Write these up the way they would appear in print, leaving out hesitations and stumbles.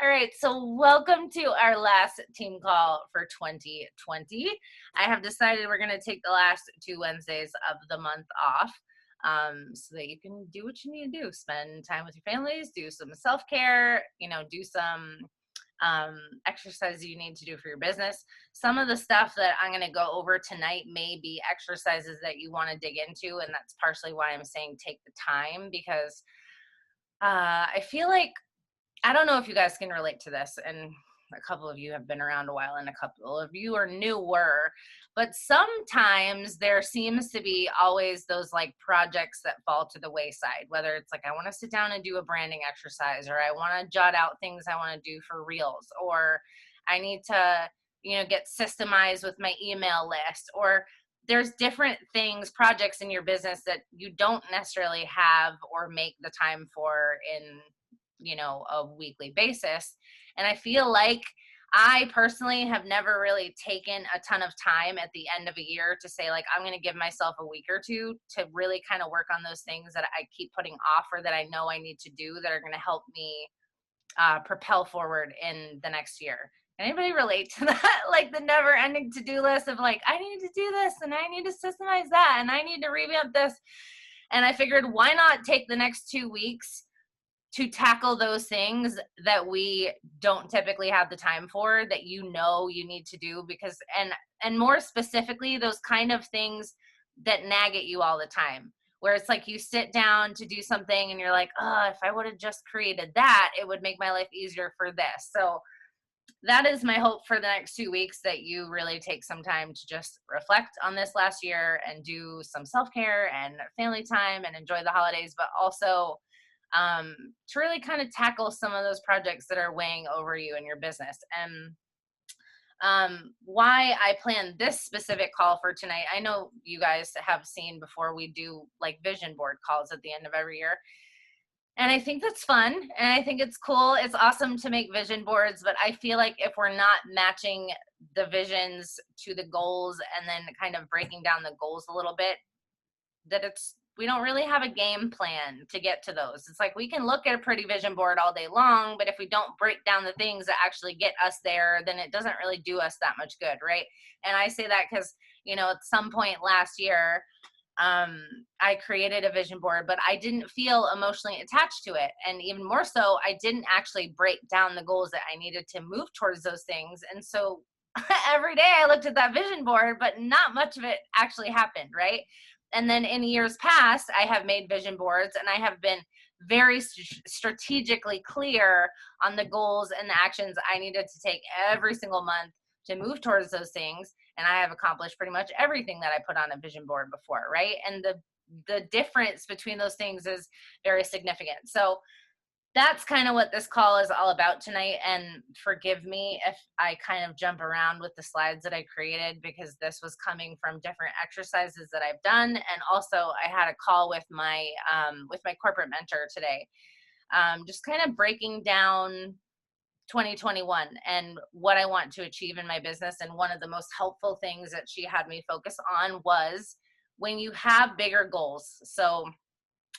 All right, so welcome to our last team call for 2020. I have decided we're going to take the last 2 Wednesdays of the month off so that you can do what you need to do. Spend time with your families, do some self-care, do some exercises you need to do for your business. Some of the stuff that I'm going to go over tonight may be exercises that you want to dig into, and that's partially why I'm saying take the time because I feel like I don't know if you guys can relate to this, and a couple of you have been around a while, and a couple of you are newer, but sometimes there seems to be always those like projects that fall to the wayside, whether it's like I want to sit down and do a branding exercise, or I want to jot out things I want to do for reels, or I need to, get systemized with my email list, or there's different things, projects in your business that you don't necessarily have or make the time for in a weekly basis. And I feel like I personally have never really taken a ton of time at the end of a year to say, like, I'm going to give myself a week or two to really kind of work on those things that I keep putting off or that I know I need to do that are going to help me propel forward in the next year. Anybody relate to that? Like the never ending to-do list of like, I need to do this and I need to systemize that and I need to revamp this. And I figured, why not take the next 2 weeks to tackle those things that we don't typically have the time for, that you need to do, because and more specifically those kind of things that nag at you all the time, where it's like you sit down to do something and you're like, oh, if I would have just created that, it would make my life easier for this. So that is my hope for the next 2 weeks, that you really take some time to just reflect on this last year and do some self-care and family time and enjoy the holidays, but also to really kind of tackle some of those projects that are weighing over you in your business. And why I planned this specific call for tonight, I know you guys have seen before, we do like vision board calls at the end of every year. And I think that's fun. And I think it's cool. It's awesome to make vision boards. But I feel like if we're not matching the visions to the goals and then kind of breaking down the goals a little bit, that we don't really have a game plan to get to those. It's like we can look at a pretty vision board all day long, but if we don't break down the things that actually get us there, then it doesn't really do us that much good, right? And I say that because, at some point last year, I created a vision board, but I didn't feel emotionally attached to it. And even more so, I didn't actually break down the goals that I needed to move towards those things. And so every day I looked at that vision board, but not much of it actually happened, right? And then in years past, I have made vision boards and I have been very strategically clear on the goals and the actions I needed to take every single month to move towards those things. And I have accomplished pretty much everything that I put on a vision board before, right? And the difference between those things is very significant. So that's kind of what this call is all about tonight. And forgive me if I kind of jump around with the slides that I created, because this was coming from different exercises that I've done. And also I had a call with my corporate mentor today, just kind of breaking down 2021 and what I want to achieve in my business. And one of the most helpful things that she had me focus on was when you have bigger goals. So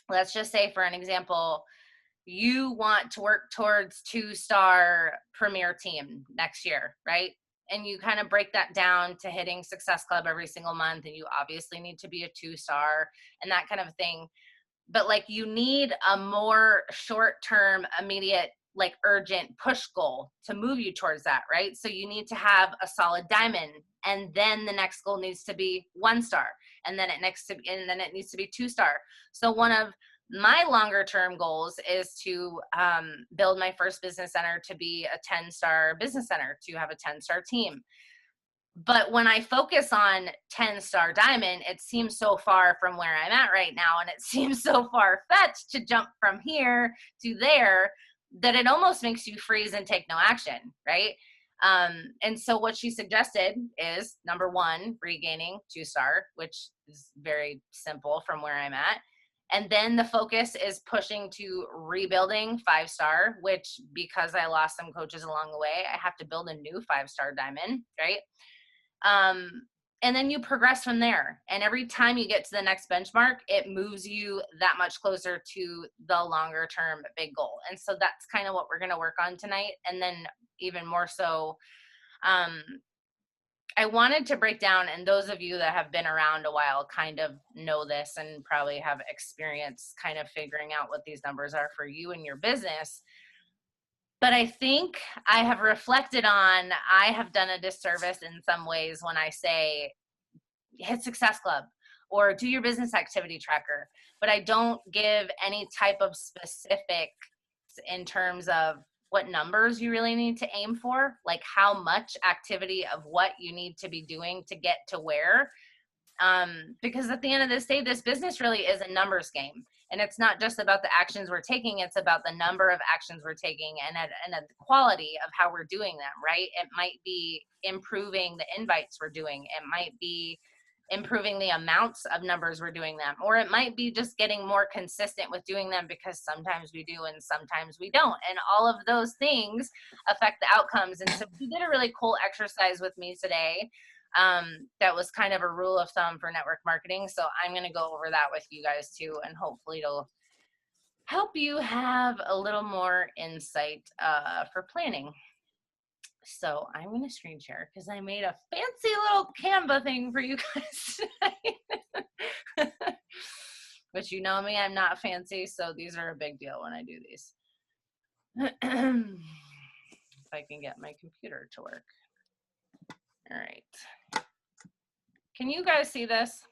let's just say, for an example, you want to work towards 2-star premier team next year, right? And you kind of break that down to hitting Success Club every single month. And you obviously need to be a 2-star and that kind of thing. But like you need a more short-term, immediate, like urgent push goal to move you towards that, right? So you need to have a solid diamond, and then the next goal needs to be 1-star, and then it needs to be 2-star. So one of my longer term goals is to build my first business center to be a 10-star business center, to have a 10-star team. But when I focus on 10-star diamond, it seems so far from where I'm at right now. And it seems so far-fetched to jump from here to there that it almost makes you freeze and take no action, right? And so what she suggested is, number one, regaining 2-star, which is very simple from where I'm at. And then the focus is pushing to rebuilding 5-star, which, because I lost some coaches along the way, I have to build a new 5-star diamond, right? and then you progress from there. And every time you get to the next benchmark, it moves you that much closer to the longer term big goal. And so that's kind of what we're going to work on tonight. And then even more so, I wanted to break down, and those of you that have been around a while kind of know this and probably have experience kind of figuring out what these numbers are for you and your business. But I think I have reflected on, I have done a disservice in some ways when I say hit Success Club or do your business activity tracker, but I don't give any type of specifics in terms of what numbers you really need to aim for, like how much activity of what you need to be doing to get to where. Because at the end of this day, this business really is a numbers game. And it's not just about the actions we're taking, it's about the number of actions we're taking and the quality of how we're doing them, right? It might be improving the invites we're doing. It might be improving the amounts of numbers we're doing them, or it might be just getting more consistent with doing them, because sometimes we do and sometimes we don't. And all of those things affect the outcomes. And so we did a really cool exercise with me today. That was kind of a rule of thumb for network marketing. So I'm going to go over that with you guys too, and hopefully it'll help you have a little more insight for planning. So I'm going to screen share because I made a fancy little Canva thing for you guys tonight. But you know me, I'm not fancy, so these are a big deal when I do these. If I can get my computer to work. All right. Can you guys see this?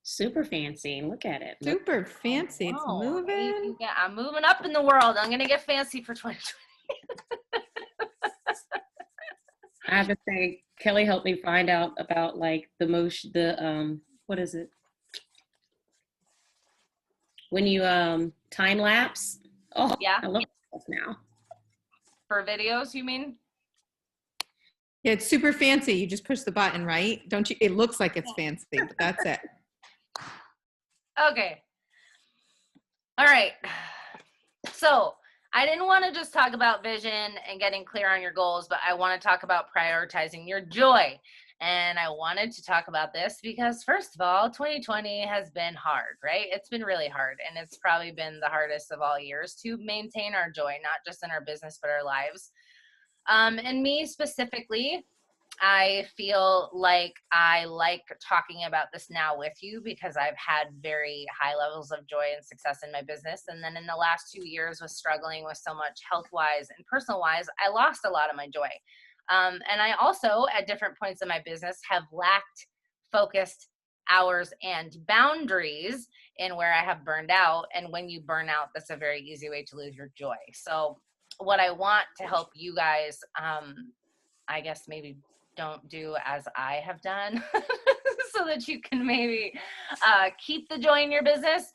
Super fancy. Look at it. Super fancy. It's moving. Yeah, I'm moving up in the world. I'm going to get fancy for 2020. I have to say, Kelly helped me find out about like what is it? When you time lapse. Oh, yeah. I love stuff now. For videos, you mean? Yeah, it's super fancy. You just push the button, right? Don't you? It looks like it's fancy, but that's it. Okay. All right. So I didn't want to just talk about vision and getting clear on your goals, but I want to talk about prioritizing your joy. And I wanted to talk about this because, first of all, 2020 has been hard, right? It's been really hard. And it's probably been the hardest of all years to maintain our joy, not just in our business, but our lives. And me specifically, I feel like I like talking about this now with you because I've had very high levels of joy and success in my business. And then in the last 2 years was struggling with so much health-wise and personal-wise, I lost a lot of my joy. And I also, at different points in my business, have lacked focused hours and boundaries in where I have burned out. And when you burn out, that's a very easy way to lose your joy. So what I want to help you guys, I guess maybe don't do as I have done so that you can maybe keep the joy in your business,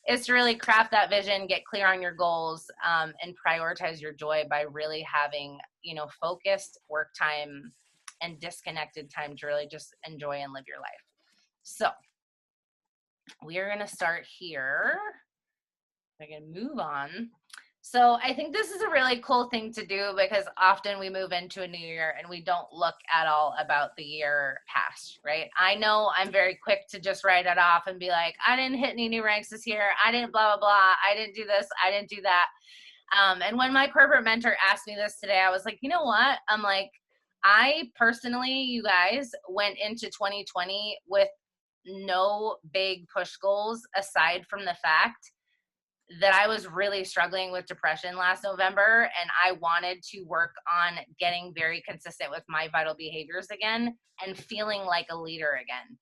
is to really craft that vision, get clear on your goals, and prioritize your joy by really having, focused work time and disconnected time to really just enjoy and live your life. So we are going to start here. We're going to move on. So I think this is a really cool thing to do because often we move into a new year and we don't look at all about the year past, right? I know I'm very quick to just write it off and be like, I didn't hit any new ranks this year. I didn't blah, blah, blah. I didn't do this. I didn't do that. And when my corporate mentor asked me this today, I was like, you know what? I'm like, I personally, you guys, went into 2020 with no big push goals aside from the fact that I was really struggling with depression last November, and I wanted to work on getting very consistent with my vital behaviors again and feeling like a leader again.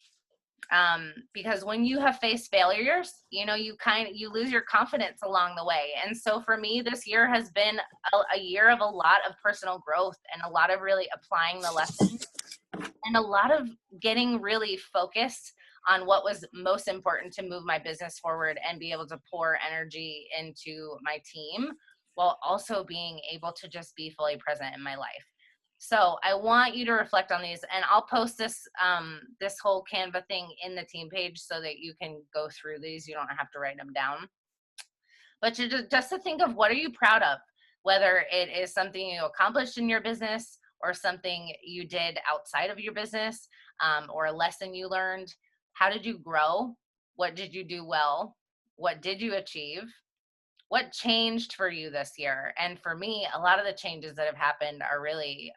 Because when you have faced failures, you lose your confidence along the way. And so for me, this year has been a year of a lot of personal growth and a lot of really applying the lessons and a lot of getting really focused on what was most important to move my business forward and be able to pour energy into my team while also being able to just be fully present in my life. So I want you to reflect on these, and I'll post this whole Canva thing in the team page so that you can go through these. You don't have to write them down. But just to think of, what are you proud of? Whether it is something you accomplished in your business or something you did outside of your business. or a lesson you learned. How did you grow? What did you do well? What did you achieve? What changed for you this year? And for me, a lot of the changes that have happened are really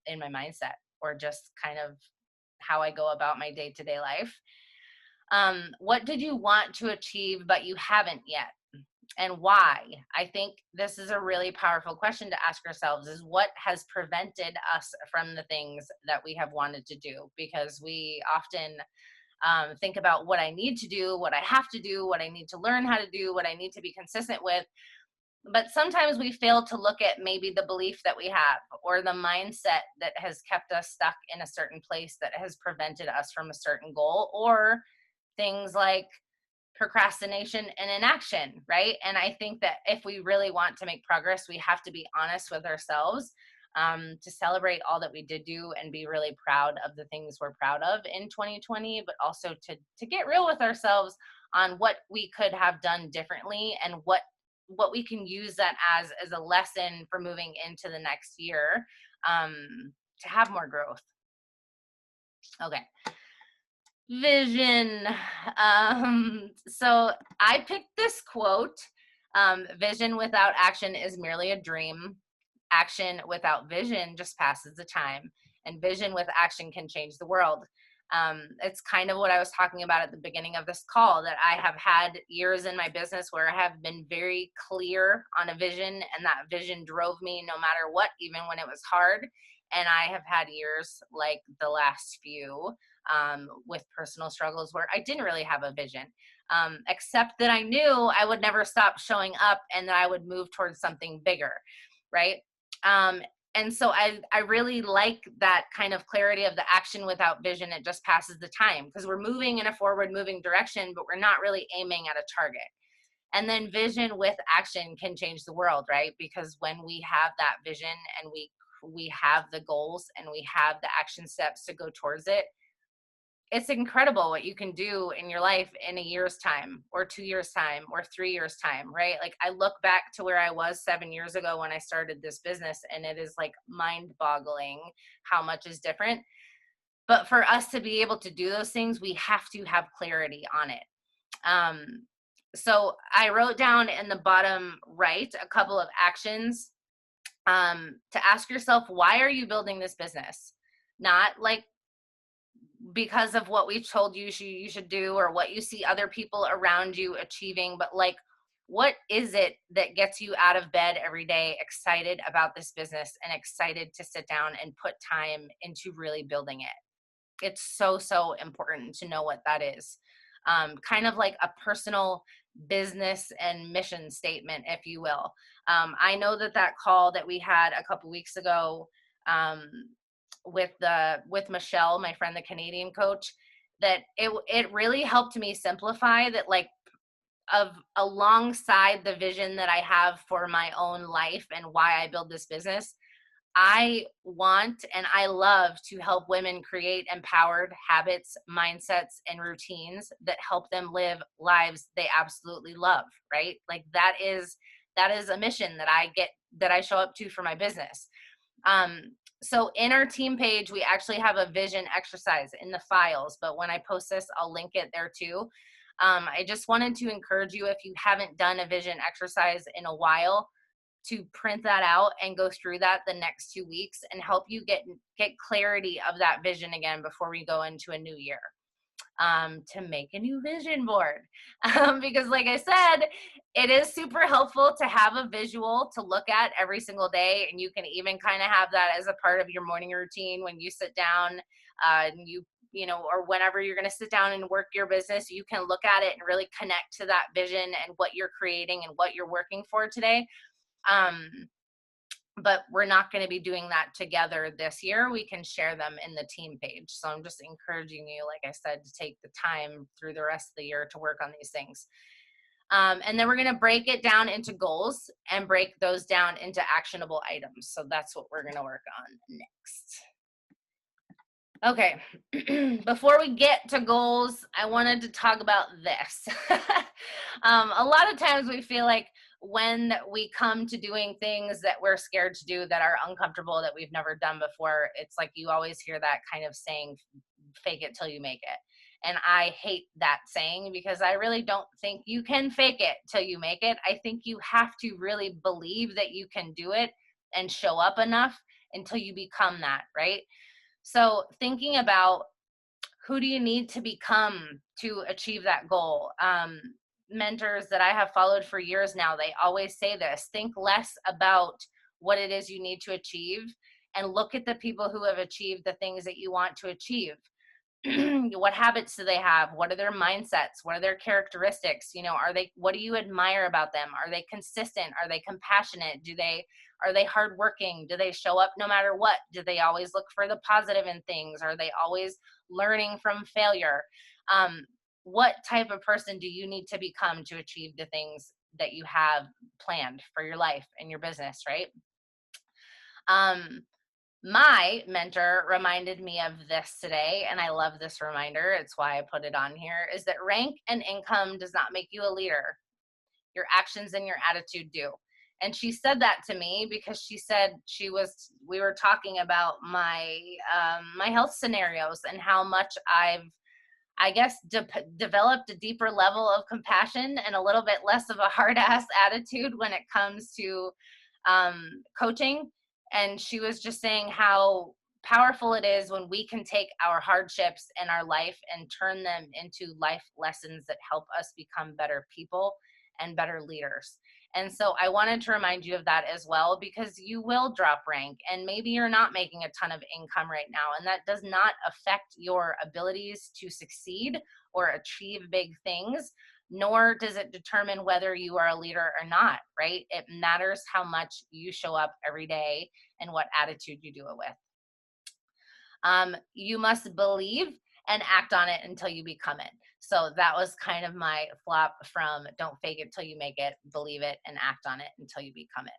in my mindset, or just kind of how I go about my day-to-day life. What did you want to achieve but you haven't yet? And why? I think this is a really powerful question to ask ourselves, is what has prevented us from the things that we have wanted to do? Because we often think about what I need to do, what I have to do, what I need to learn how to do, what I need to be consistent with. But sometimes we fail to look at maybe the belief that we have, or the mindset that has kept us stuck in a certain place that has prevented us from a certain goal, or things like procrastination and inaction, right? And I think that if we really want to make progress, we have to be honest with ourselves, to celebrate all that we did do and be really proud of the things we're proud of in 2020, but also to get real with ourselves on what we could have done differently, and what we can use that as a lesson for moving into the next year, to have more growth. Okay. Vision. So I picked this quote, vision without action is merely a dream. Action without vision just passes the time. And vision with action can change the world. It's kind of what I was talking about at the beginning of this call, that I have had years in my business where I have been very clear on a vision, and that vision drove me no matter what, even when it was hard. And I have had years like the last few, with personal struggles where I didn't really have a vision, except that I knew I would never stop showing up, and that I would move towards something bigger, right? And so I really like that kind of clarity of the action without vision. It just passes the time, because we're moving in a forward moving direction, but we're not really aiming at a target. And then vision with action can change the world, right? Because when we have that vision, and we have the goals, and we have the action steps to go towards it, it's incredible what you can do in your life in a year's time, or 2 years time, or 3 years time, right? Like, I look back to where I was 7 years ago when I started this business, and it is like mind boggling how much is different. But for us to be able to do those things, we have to have clarity on it. So I wrote down in the bottom right a couple of actions, to ask yourself, why are you building this business? Not like because of what we've told you should do, or what you see other people around you achieving, but like, what is it that gets you out of bed every day excited about this business, and excited to sit down and put time into really building it? It's so, so important to know what that is. Kind of like a personal business and mission statement, if you will. I know that call that we had a couple weeks ago, with Michelle, my friend, the Canadian coach, that it really helped me simplify that, like, of alongside the vision that I have for my own life and why I build this business, I want and I love to help women create empowered habits, mindsets, and routines that help them live lives they absolutely love, right? Like, that is a mission that I show up to for my business. So in our team page, we actually have a vision exercise in the files, but when I post this, I'll link it there too. I just wanted to encourage you, if you haven't done a vision exercise in a while, to print that out and go through that the next 2 weeks, and help you get clarity of that vision again before we go into a new year. To make a new vision board. Because like I said, it is super helpful to have a visual to look at every single day. And you can even kind of have that as a part of your morning routine when you sit down, and you know, or whenever you're going to sit down and work your business, you can look at it and really connect to that vision and what you're creating and what you're working for today. But we're not going to be doing that together this year. We can share them in the team page. So I'm just encouraging you, like I said, to take the time through the rest of the year to work on these things. And then we're going to break it down into goals and break those down into actionable items. So that's what we're going to work on next. Okay, before we get to goals, I wanted to talk about this. A lot of times we feel like when we come to doing things that we're scared to do, that are uncomfortable, that we've never done before, it's like you always hear that kind of saying, fake it till you make it. And I hate that saying because I really don't think you can fake it till you make it. I think you have to really believe that you can do it and show up enough until you become that, right? So thinking about who do you need to become to achieve that goal? Mentors that I have followed for years now, they always say this: think less about what it is you need to achieve and look at the people who have achieved the things that you want to achieve. What habits do they have? What are their mindsets? What are their characteristics? What do you admire about them? Are they consistent? Are they compassionate? Are they hardworking? Do they show up no matter what? Do they always look for the positive in things? Are they always learning from failure? What type of person do you need to become to achieve the things that you have planned for your life and your business, right? My mentor reminded me of this today, and I love this reminder. It's why I put it on here, is that rank and income does not make you a leader. Your actions and your attitude do. And she said that to me because she said we were talking about my health scenarios and how much I guess developed a deeper level of compassion and a little bit less of a hard ass attitude when it comes to coaching. And she was just saying how powerful it is when we can take our hardships in our life and turn them into life lessons that help us become better people and better leaders. And so I wanted to remind you of that as well, because you will drop rank and maybe you're not making a ton of income right now, and that does not affect your abilities to succeed or achieve big things, nor does it determine whether you are a leader or not, right? It matters how much you show up every day and what attitude you do it with. You must believe and act on it until you become it. So that was kind of my flop from don't fake it till you make it, believe it and act on it until you become it.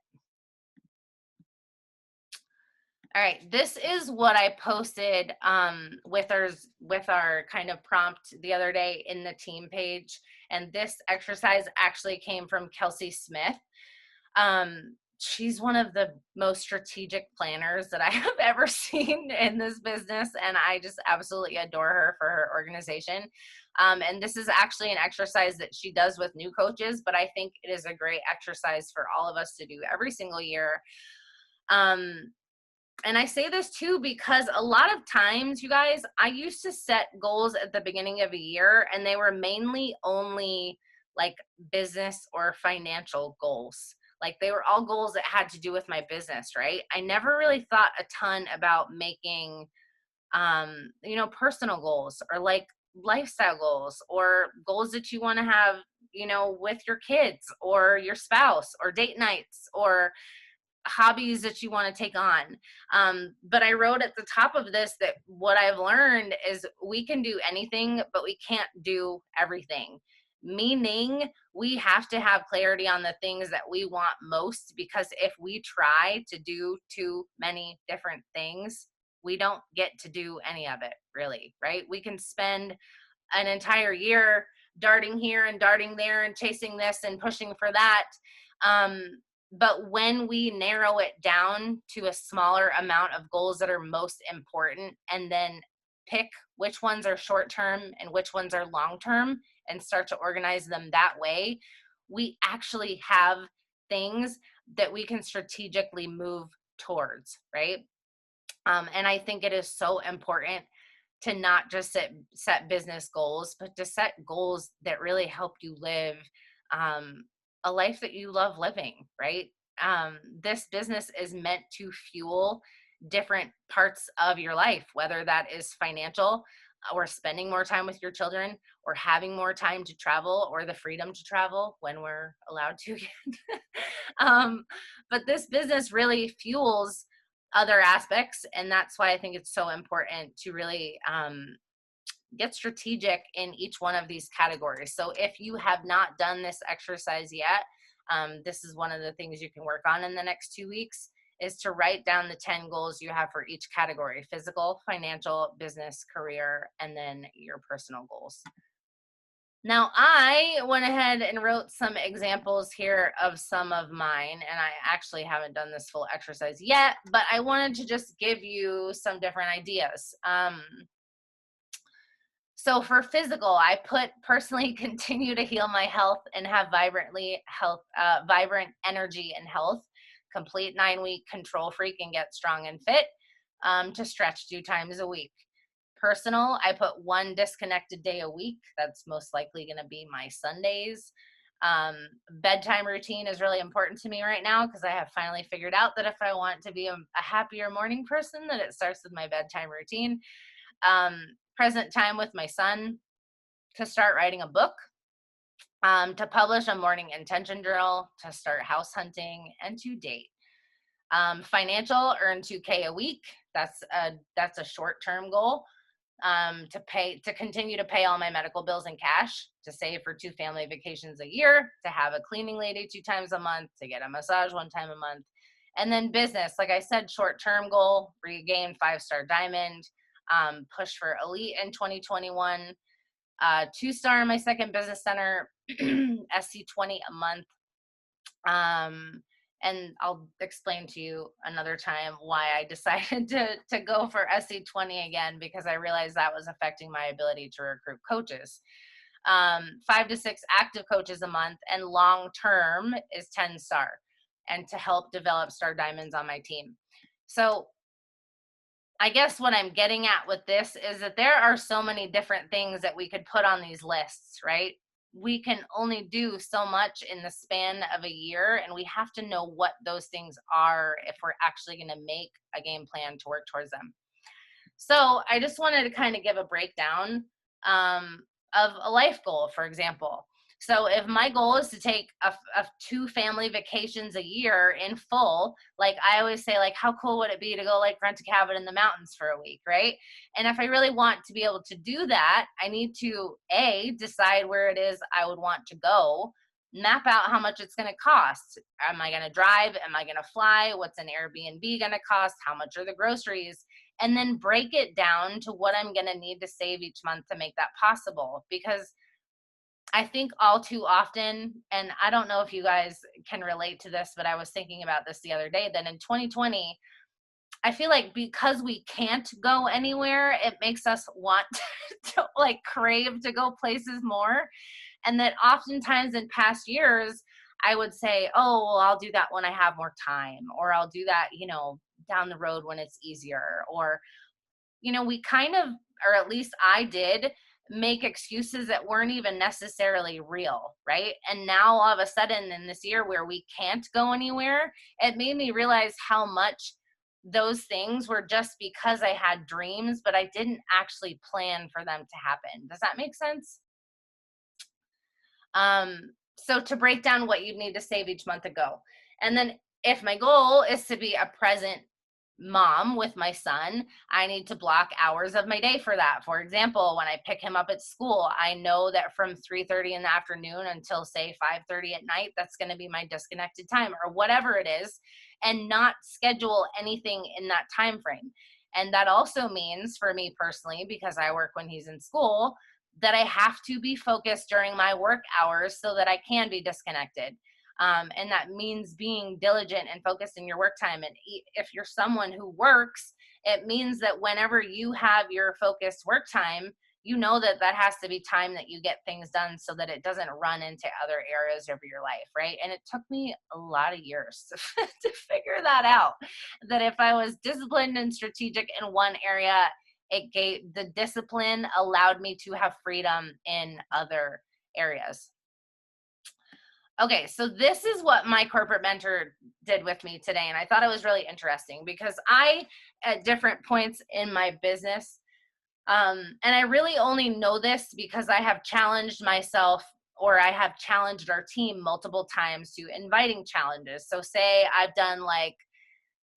All right, this is what I posted with our kind of prompt the other day in the team page. And this exercise actually came from Kelsey Smith. She's one of the most strategic planners that I have ever seen in this business, and I just absolutely adore her for her organization. And this is actually an exercise that she does with new coaches, but I think it is a great exercise for all of us to do every single year. And I say this too because a lot of times, you guys, I used to set goals at the beginning of a year, and they were mainly only like business or financial goals. Like they were all goals that had to do with my business, right? I never really thought a ton about making, personal goals or like lifestyle goals or goals that you want to have, with your kids or your spouse or date nights or hobbies that you want to take on. But I wrote at the top of this that what I've learned is we can do anything, but we can't do everything. Meaning we have to have clarity on the things that we want most, because if we try to do too many different things, we don't get to do any of it really, right? We can spend an entire year darting here and darting there and chasing this and pushing for that. But when we narrow it down to a smaller amount of goals that are most important, and then pick which ones are short term and which ones are long term and start to organize them that way, we actually have things that we can strategically move towards, right? And I think it is so important to not just set business goals, but to set goals that really help you live a life that you love living, right? This business is meant to fuel different parts of your life, whether that is financial or spending more time with your children or having more time to travel or the freedom to travel when we're allowed to again. But this business really fuels other aspects. And that's why I think it's so important to really get strategic in each one of these categories. So if you have not done this exercise yet, this is one of the things you can work on in the next 2 weeks, is to write down the 10 goals you have for each category: physical, financial, business, career, and then your personal goals. Now, I went ahead and wrote some examples here of some of mine, and I actually haven't done this full exercise yet, but I wanted to just give you some different ideas. So for physical, I put personally continue to heal my health and have vibrant energy and health, complete 9-week control freak and get strong and fit, to stretch 2 times a week. Personal, I put 1 disconnected day a week. That's most likely going to be my Sundays. Bedtime routine is really important to me right now because I have finally figured out that if I want to be a happier morning person, that it starts with my bedtime routine. Present time with my son, to start writing a book, to publish a morning intention journal, to start house hunting, and to date. Financial, earn 2K a week. That's a short-term goal. To continue to pay all my medical bills in cash, to save for 2 family vacations a year, to have a cleaning lady 2 times a month, to get a massage 1 time a month. And then business, like I said, short-term goal, regain 5-star diamond, push for elite in 2021, 2-star in my second business center, SC20 a month. And I'll explain to you another time why I decided to go for SC20 again, because I realized that was affecting my ability to recruit coaches. 5 to 6 active coaches a month, and long term is 10-star, and to help develop star diamonds on my team. So I guess what I'm getting at with this is that there are so many different things that we could put on these lists, right? We can only do so much in the span of a year, and we have to know what those things are if we're actually going to make a game plan to work towards them. So I just wanted to kind of give a breakdown of a life goal, for example. So if my goal is to take a 2 family vacations a year in full, like I always say, like, how cool would it be to go like rent a cabin in the mountains for a week, right? And if I really want to be able to do that, I need to decide where it is I would want to go, map out how much it's going to cost. Am I going to drive? Am I going to fly? What's an Airbnb going to cost? How much are the groceries? And then break it down to what I'm going to need to save each month to make that possible. Because I think all too often, and I don't know if you guys can relate to this, but I was thinking about this the other day, that in 2020, I feel like because we can't go anywhere, it makes us want to like crave to go places more. And that oftentimes in past years, I would say, oh, well, I'll do that when I have more time, or I'll do that, down the road when it's easier. Or, we kind of, or at least I did, make excuses that weren't even necessarily real, right? And now all of a sudden in this year where we can't go anywhere, it made me realize how much those things were just because I had dreams, but I didn't actually plan for them to happen. Does that make sense? So to break down what you need to save each month to go. And then if my goal is to be a present mom with my son, I need to block hours of my day for that. For example, when I pick him up at school, I know that from 3:30 in the afternoon until say 5:30 at night, that's going to be my disconnected time, or whatever it is, and not schedule anything in that time frame. And that also means for me personally, because I work when he's in school, that I have to be focused during my work hours so that I can be disconnected. And that means being diligent and focused in your work time. And if you're someone who works, it means that whenever you have your focused work time, you know that that has to be time that you get things done so that it doesn't run into other areas of your life, right? And it took me a lot of years to figure that out, that if I was disciplined and strategic in one area, the discipline allowed me to have freedom in other areas. Okay, so this is what my corporate mentor did with me today, and I thought it was really interesting because I, at different points in my business, and I really only know this because I have challenged myself, or I have challenged our team multiple times to inviting challenges. So say I've done like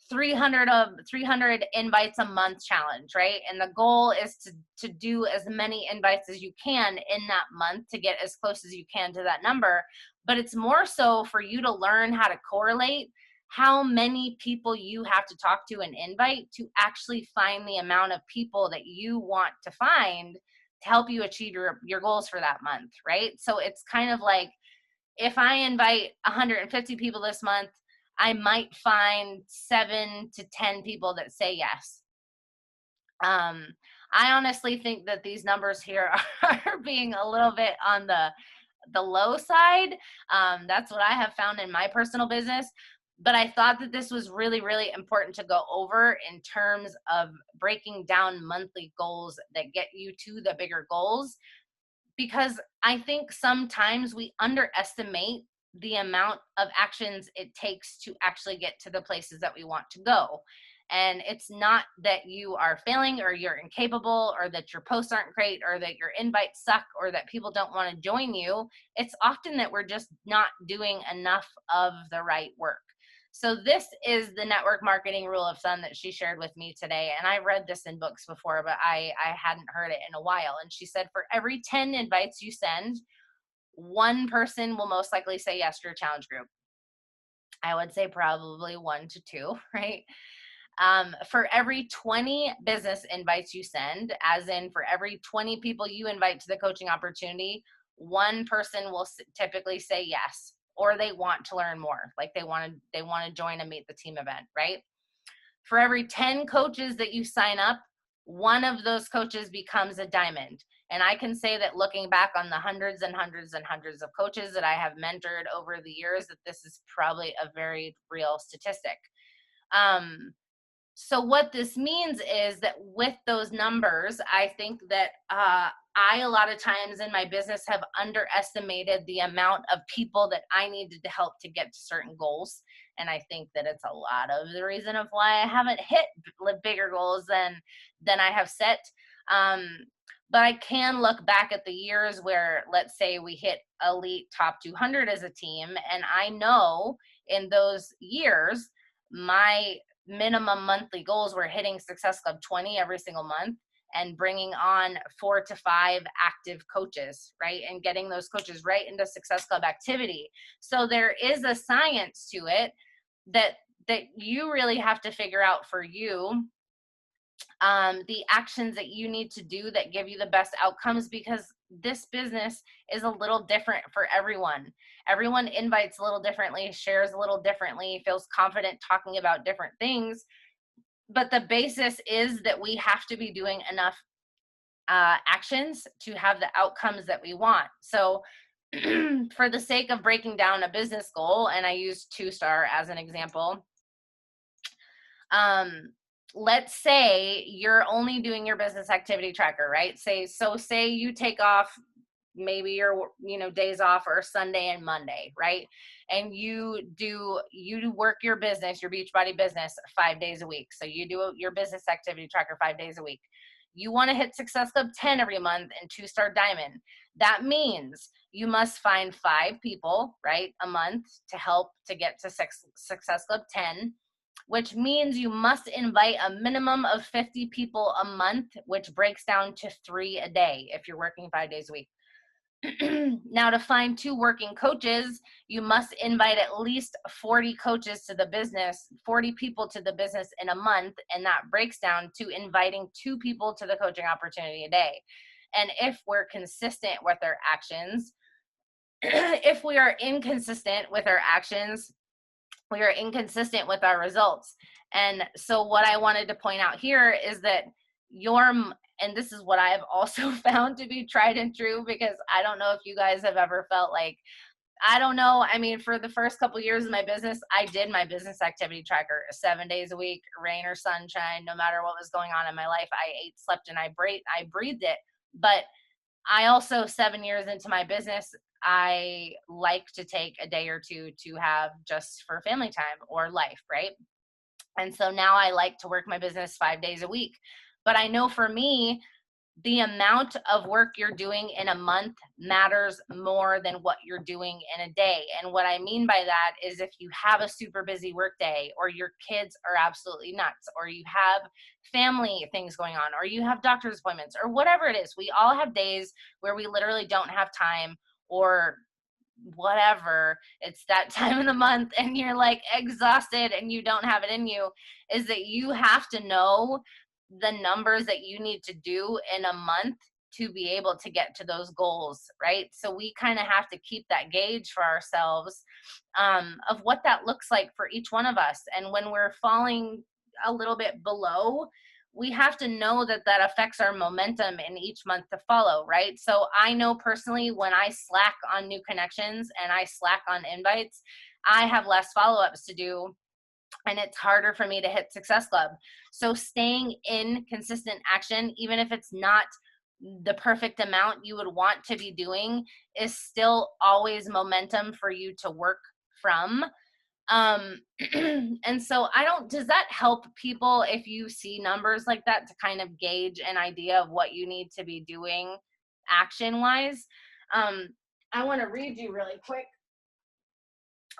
300 invites a month challenge, right? And the goal is to do as many invites as you can in that month to get as close as you can to that number. But it's more so for you to learn how to correlate how many people you have to talk to and invite to actually find the amount of people that you want to find to help you achieve your goals for that month, right? So it's kind of like, if I invite 150 people this month, I might find 7 to 10 people that say yes. I honestly think that these numbers here are being a little bit on the low side. That's what I have found in my personal business. But I thought that this was really, really important to go over in terms of breaking down monthly goals that get you to the bigger goals, because I think sometimes we underestimate the amount of actions it takes to actually get to the places that we want to go. And it's not that you are failing or you're incapable or that your posts aren't great or that your invites suck or that people don't want to join you. It's often that we're just not doing enough of the right work. So this is the network marketing rule of thumb that she shared with me today. And I read this in books before, but I hadn't heard it in a while. And she said, for every 10 invites you send, one person will most likely say yes to your challenge group. I would say probably 1 to 2, right? For every 20 business invites you send, as in for every 20 people you invite to the coaching opportunity, one person will typically say yes, or they want to learn more, like they want to join a meet the team event, right? For every 10 coaches that you sign up, one of those coaches becomes a diamond. And I can say that looking back on the hundreds and hundreds and hundreds of coaches that I have mentored over the years, that this is probably a very real statistic. So what this means is that with those numbers, I think that I, a lot of times in my business, have underestimated the amount of people that I needed to help to get to certain goals. And I think that it's a lot of the reason of why I haven't hit bigger goals than I have set. But I can look back at the years where, let's say, we hit Elite Top 200 as a team. And I know in those years, my minimum monthly goals were hitting Success Club 20 every single month and bringing on 4 to 5 active coaches, right? And getting those coaches right into Success Club activity. So there is a science to it that you really have to figure out for you, the actions that you need to do that give you the best outcomes, because this business is a little different for everyone. Everyone invites a little differently, shares a little differently, feels confident talking about different things. But the basis is that we have to be doing enough actions to have the outcomes that we want. So for the sake of breaking down a business goal, and I use 2-star as an example, let's say you're only doing your business activity tracker, right? Say you take off maybe your days off or Sunday and Monday, right? And you work your business, your Beachbody business 5 days a week. So you do your business activity tracker 5 days a week. You want to hit Success Club 10 every month and 2-star diamond. That means you must find 5 people, right, a month to help to get to Success Club 10, which means you must invite a minimum of 50 people a month, which breaks down to 3 a day if you're working 5 days a week. Now, to find 2 working coaches, you must invite at least 40 coaches to the business, 40 people to the business in a month, and that breaks down to inviting 2 people to the coaching opportunity a day. And if we're consistent with our actions, if we are inconsistent with our actions, we are inconsistent with our results. And so what I wanted to point out here is that and this is what I have also found to be tried and true, because I don't know if you guys have ever felt like, I don't know. I mean, for the first couple of years of my business, I did my business activity tracker 7 days a week, rain or sunshine, no matter what was going on in my life. I ate, slept, and I breathed it. But I also, 7 years into my business, I like to take a day or two to have just for family time or life, right? And so now I like to work my business 5 days a week. But I know for me, the amount of work you're doing in a month matters more than what you're doing in a day. And what I mean by that is, if you have a super busy work day, or your kids are absolutely nuts, or you have family things going on, or you have doctor's appointments, or whatever it is, we all have days where we literally don't have time, or whatever, it's that time of the month and you're like exhausted and you don't have it in you, is that you have to know the numbers that you need to do in a month to be able to get to those goals, right? So we kind of have to keep that gauge for ourselves, of what that looks like for each one of us. And when we're falling a little bit below, we have to know that that affects our momentum in each month to follow, right? So I know personally when I slack on new connections and I slack on invites, I have less follow-ups to do, and it's harder for me to hit Success Club. So staying in consistent action, even if it's not the perfect amount you would want to be doing, is still always momentum for you to work from. And so does that help people if you see numbers like that to kind of gauge an idea of what you need to be doing action wise? I want to read you really quick.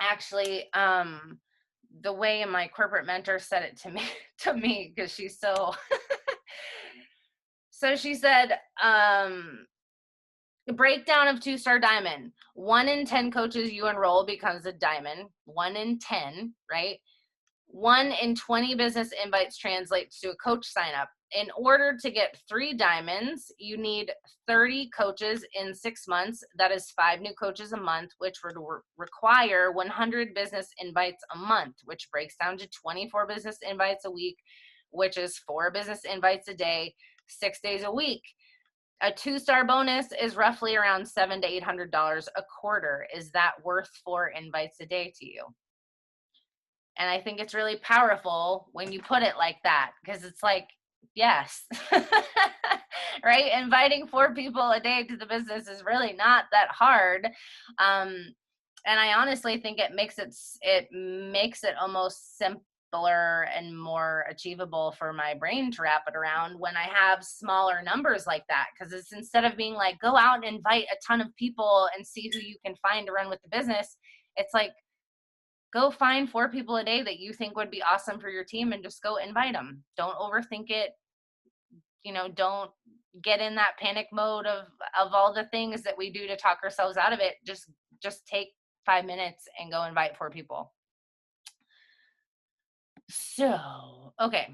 Actually, the way my corporate mentor said it to me, because she's so, so she said, the breakdown of 2-star diamond: 1 in 10 coaches you enroll becomes a diamond. 1 in 10, right? 1 in 20 business invites translates to a coach sign up. In order to get 3 diamonds, you need 30 coaches in 6 months. That is 5 new coaches a month, which would require 100 business invites a month, which breaks down to 24 business invites a week, which is 4 business invites a day, 6 days a week. A 2-star bonus is roughly around $700 to $800 a quarter. Is that worth 4 invites a day to you? And I think it's really powerful when you put it like that, because it's like, yes, right? Inviting 4 people a day to the business is really not that hard. And I honestly think it makes it almost simpler and more achievable for my brain to wrap it around when I have smaller numbers like that. Because it's, instead of being like, go out and invite a ton of people and see who you can find to run with the business, it's like, go find 4 people a day that you think would be awesome for your team and just go invite them. Don't overthink it. Don't get in that panic mode of all the things that we do to talk ourselves out of it. Just take 5 minutes and go invite 4 people. So, okay.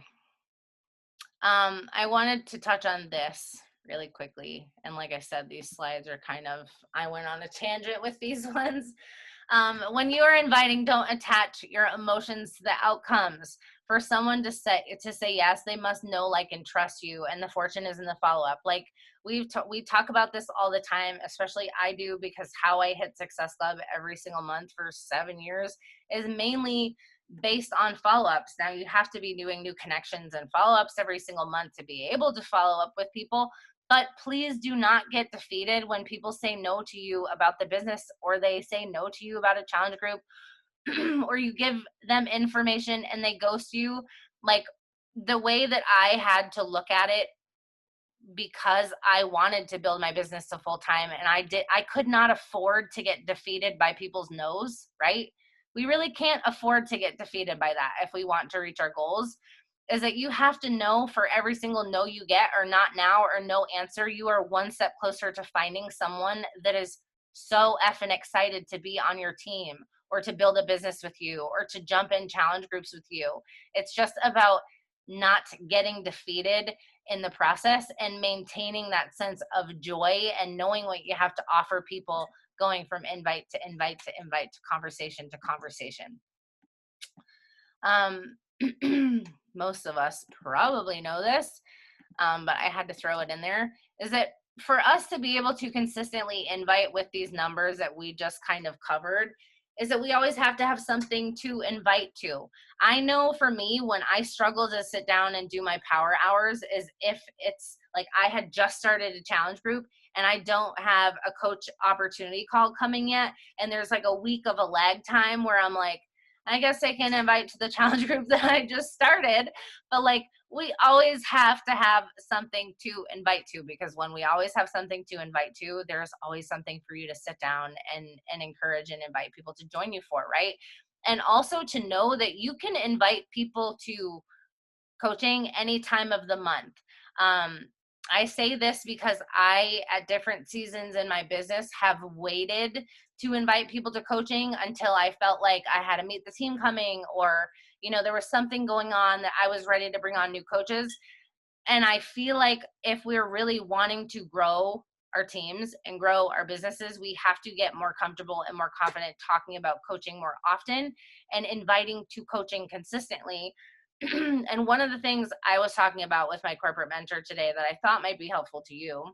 I wanted to touch on this really quickly. And like I said, these slides are I went on a tangent with these ones. When you are inviting, don't attach your emotions to the outcomes. For someone to say yes, they must know, like, and trust you, and the fortune is in the follow-up. Like, we talk about this all the time, especially I do, because how I hit Success Club every single month for 7 years is mainly based on follow-ups. Now, you have to be doing new connections and follow-ups every single month to be able to follow up with people. But please do not get defeated when people say no to you about the business, or they say no to you about a challenge group, or you give them information and they ghost you. Like, the way that I had to look at it, because I wanted to build my business to full time, and I could not afford to get defeated by people's no's, right? We really can't afford to get defeated by that if we want to reach our goals. Is that you have to know, for every single no you get, or not now, or no answer, you are one step closer to finding someone that is so effing excited to be on your team, or to build a business with you, or to jump in challenge groups with you. It's just about not getting defeated in the process and maintaining that sense of joy and knowing what you have to offer people, going from invite to invite to invite to conversation to conversation. Most of us probably know this, but I had to throw it in there, is that for us to be able to consistently invite with these numbers that we just kind of covered, is that we always have to have something to invite to. I know for me, when I struggle to sit down and do my power hours, is if it's like I had just started a challenge group and I don't have a coach opportunity call coming yet, and there's like a week of a lag time where I'm like, I guess I can invite to the challenge group that I just started. But like, we always have to have something to invite to, because when we always have something to invite to, there's always something for you to sit down and encourage and invite people to join you for, right? And also to know that you can invite people to coaching any time of the month. I say this because I, at different seasons in my business, have waited to invite people to coaching until I felt like I had to meet the team coming, or, there was something going on that I was ready to bring on new coaches. And I feel like if we're really wanting to grow our teams and grow our businesses, we have to get more comfortable and more confident talking about coaching more often and inviting to coaching consistently. And one of the things I was talking about with my corporate mentor today that I thought might be helpful to you,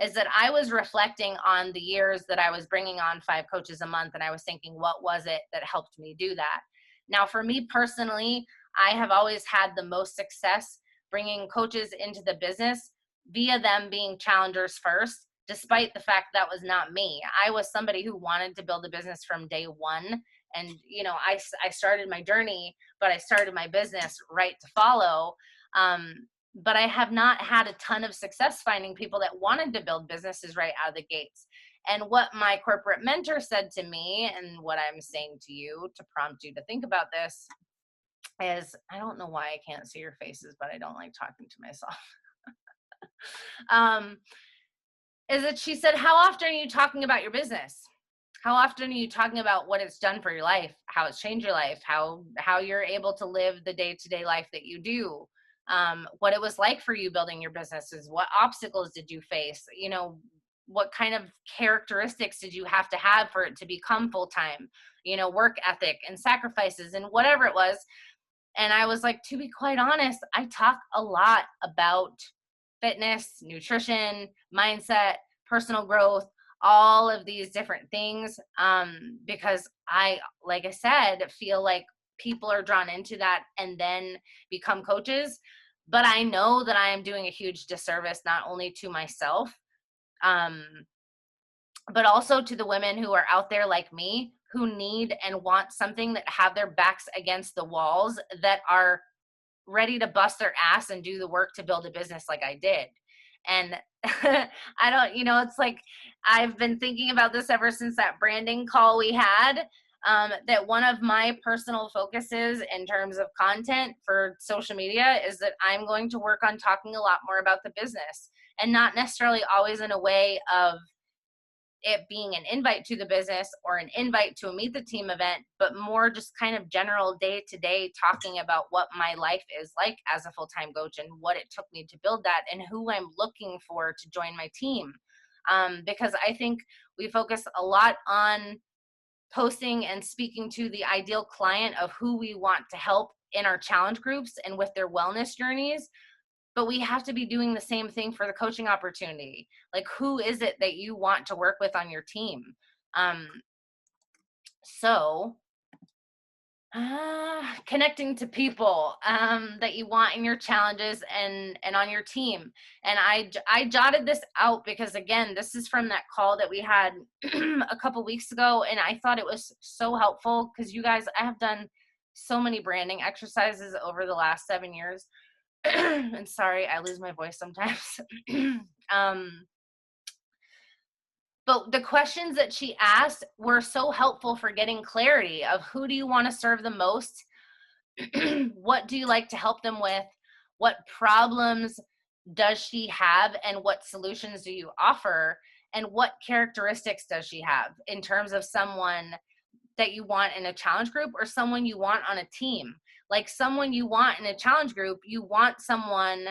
is that I was reflecting on the years that I was bringing on 5 coaches a month, and I was thinking, what was it that helped me do that? Now, for me personally, I have always had the most success bringing coaches into the business via them being challengers first, despite the fact that was not me. I was somebody who wanted to build a business from day one. And, I started my journey, but I started my business right to follow. But I have not had a ton of success finding people that wanted to build businesses right out of the gates. And what my corporate mentor said to me, and what I'm saying to you to prompt you to think about this, is I don't know why I can't see your faces, but I don't like talking to myself. um, is that she said, how often are you talking about your business? How often are you talking about what it's done for your life, how it's changed your life, how you're able to live the day-to-day life that you do, what it was like for you building your businesses, what obstacles did you face, what kind of characteristics did you have to have for it to become full-time, work ethic and sacrifices and whatever it was. And I was like, to be quite honest, I talk a lot about fitness, nutrition, mindset, personal growth, all of these different things, because like I said, feel like people are drawn into that and then become coaches. But I know that I am doing a huge disservice, not only to myself, um, but also to the women who are out there like me, who need and want something, that have their backs against the walls, that are ready to bust their ass and do the work to build a business like I did. And I don't, it's like, I've been thinking about this ever since that branding call we had, that one of my personal focuses in terms of content for social media is that I'm going to work on talking a lot more about the business, and not necessarily always in a way of it being an invite to the business or an invite to a meet the team event, but more just kind of general day to day talking about what my life is like as a full-time coach and what it took me to build that and who I'm looking for to join my team. Because I think we focus a lot on posting and speaking to the ideal client of who we want to help in our challenge groups and with their wellness journeys. But we have to be doing the same thing for the coaching opportunity. Like, who is it that you want to work with on your team? So connecting to people that you want in your challenges and on your team. And I jotted this out because, again, this is from that call that we had a couple weeks ago, and I thought it was so helpful because, you guys, I have done so many branding exercises over the last 7 years. And sorry, I lose my voice sometimes. But the questions that she asked were so helpful for getting clarity of who do you want to serve the most? What do you like to help them with? What problems does she have, and what solutions do you offer? And what characteristics does she have in terms of someone that you want in a challenge group or someone you want on a team? Like, someone you want in a challenge group, you want someone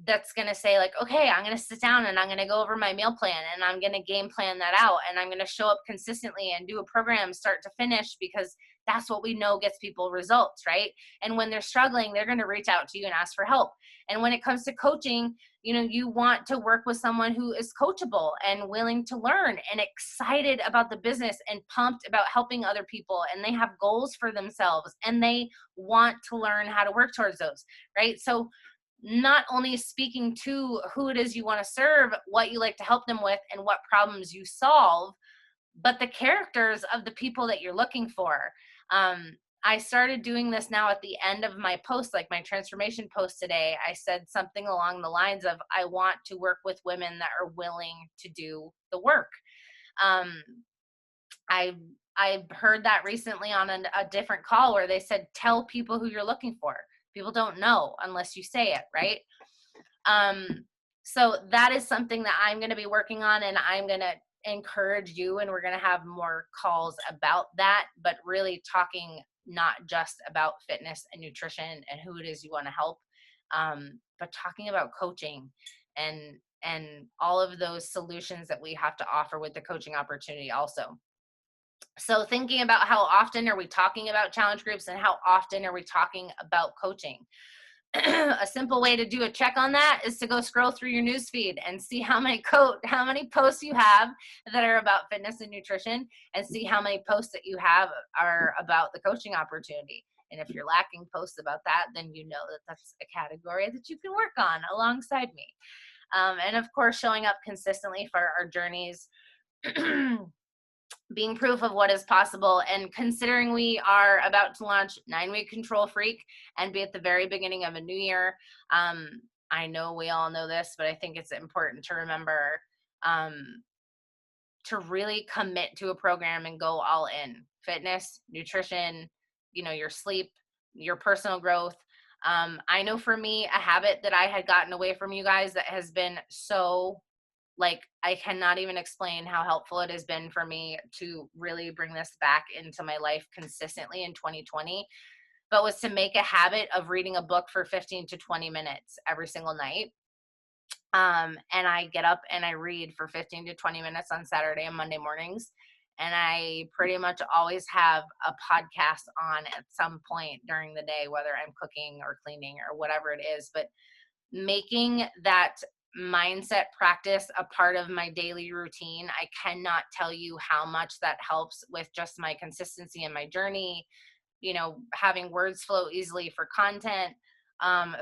that's going to say, like, okay, I'm going to sit down and I'm going to go over my meal plan and I'm going to game plan that out, and I'm going to show up consistently and do a program start to finish, because that's what we know gets people results, right? And when they're struggling, they're going to reach out to you and ask for help. And when it comes to coaching, you want to work with someone who is coachable and willing to learn and excited about the business and pumped about helping other people, and they have goals for themselves and they want to learn how to work towards those, right? So not only speaking to who it is you want to serve, what you like to help them with, and what problems you solve, but the characters of the people that you're looking for. I started doing this now at the end of my post, like my transformation post today. I said something along the lines of, I want to work with women that are willing to do the work. I heard that recently on a different call where they said, tell people who you're looking for. People don't know unless you say it, right? So that is something that I'm going to be working on, and I'm going to encourage you, and we're going to have more calls about that, but really talking not just about fitness and nutrition and who it is you want to help, but talking about coaching and all of those solutions that we have to offer with the coaching opportunity also. So thinking about how often are we talking about challenge groups and how often are we talking about coaching? A simple way to do a check on that is to go scroll through your news feed and see how many posts you have that are about fitness and nutrition, and see how many posts that you have are about the coaching opportunity. And if you're lacking posts about that, then you know that that's a category that you can work on alongside me. And of course, showing up consistently for our journeys, being proof of what is possible, and considering we are about to launch 9-week Control Freak and be at the very beginning of a new year. I know we all know this, but I think it's important to remember to really commit to a program and go all in. Fitness, nutrition, your sleep, your personal growth. I know for me, a habit that I had gotten away from you guys that has been so, like, I cannot even explain how helpful it has been for me to really bring this back into my life consistently in 2020, but was to make a habit of reading a book for 15 to 20 minutes every single night. And I get up and I read for 15 to 20 minutes on Saturday and Monday mornings. And I pretty much always have a podcast on at some point during the day, whether I'm cooking or cleaning or whatever it is. But making that mindset practice a part of my daily routine, I cannot tell you how much that helps with just my consistency in my journey, having words flow easily for content,